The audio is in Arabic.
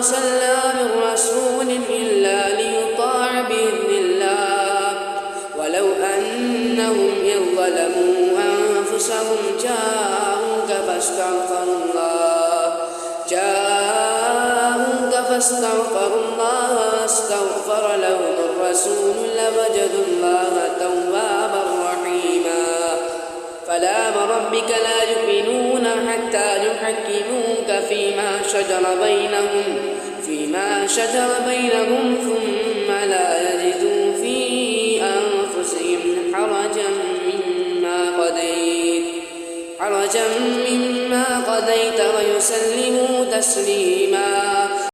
أرسلنا من رسول إلا ليطاع بإذن الله ولو أنهم إذ ظلموا أنفسهم جاءوك فاستغفروا الله واستغفر لهم الرسول لوجدوا الله توابا رحيما. فلا وربك لا يؤمنون حتى يحكموك فيما شجر بينهم ثم لا يجدوا في أنفسهم حرجا مما قضيت ويسلموا تسليما.